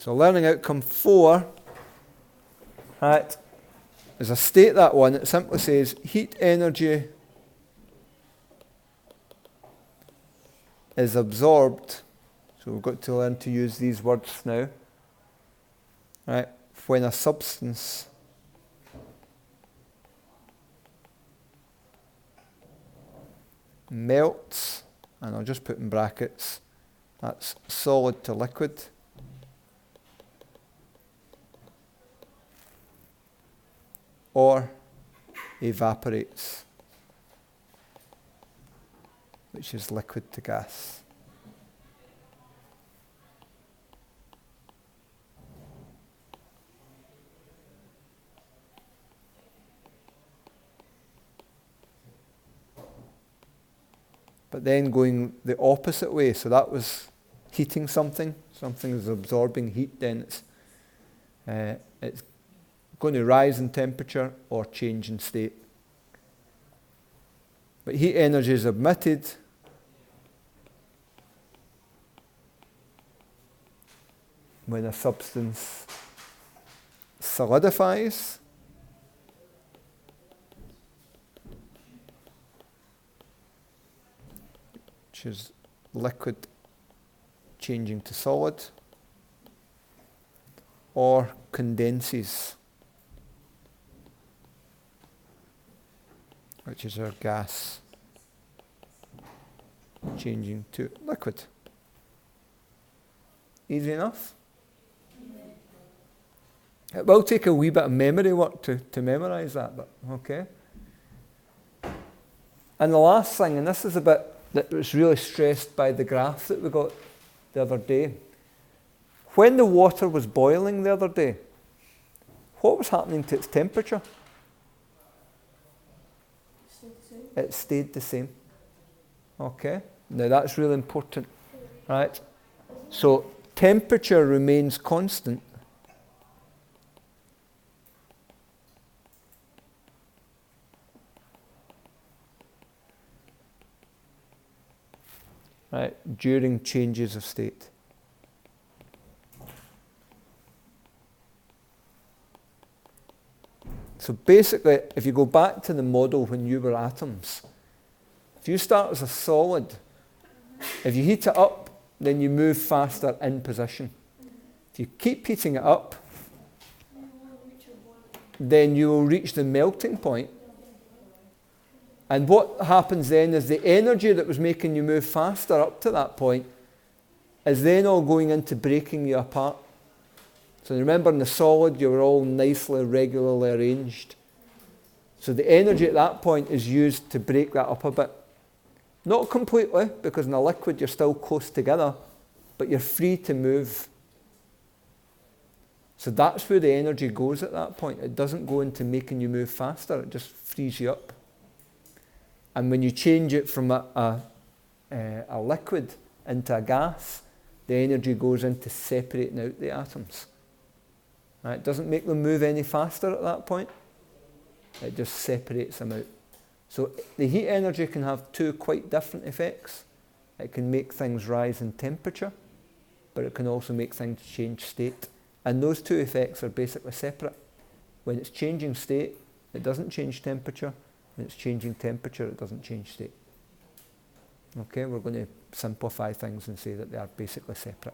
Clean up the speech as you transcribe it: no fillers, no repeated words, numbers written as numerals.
So learning outcome 4, right, is a state, that one. It simply says heat energy is absorbed. So we've got to learn to use these words now. Right, when a substance melts, and I'll just put in brackets, that's solid to liquid, or evaporates, which is liquid to gas. But then going the opposite way, so that was heating something is absorbing heat, then it's going to rise in temperature or change in state. But heat energy is emitted when a substance solidifies, which is liquid changing to solid, or condenses, which is our gas changing to liquid. Easy enough? It will take a wee bit of memory work to memorise that, but okay. And the last thing, and this is a bit that was really stressed by the graph that we got the other day. When the water was boiling the other day, what was happening to its temperature? It stayed the same. Okay? Now that's really important. Right? So temperature remains constant. Right, during changes of state. So basically, if you go back to the model when you were atoms, if you start as a solid, if you heat it up, then you move faster in position. If you keep heating it up, then you will reach the melting point. And what happens then is the energy that was making you move faster up to that point is then all going into breaking you apart. So remember, in the solid, you were all nicely, regularly arranged. So the energy at that point is used to break that up a bit. Not completely, because in a liquid you're still close together, but you're free to move. So that's where the energy goes at that point. It doesn't go into making you move faster, it just frees you up. And when you change it from a liquid into a gas, the energy goes into separating out the atoms. Right? It doesn't make them move any faster at that point. It just separates them out. So the heat energy can have two quite different effects. It can make things rise in temperature, but it can also make things change state. And those two effects are basically separate. When it's changing state, it doesn't change temperature. When it's changing temperature, it doesn't change state. Okay, we're going to simplify things and say that they are basically separate.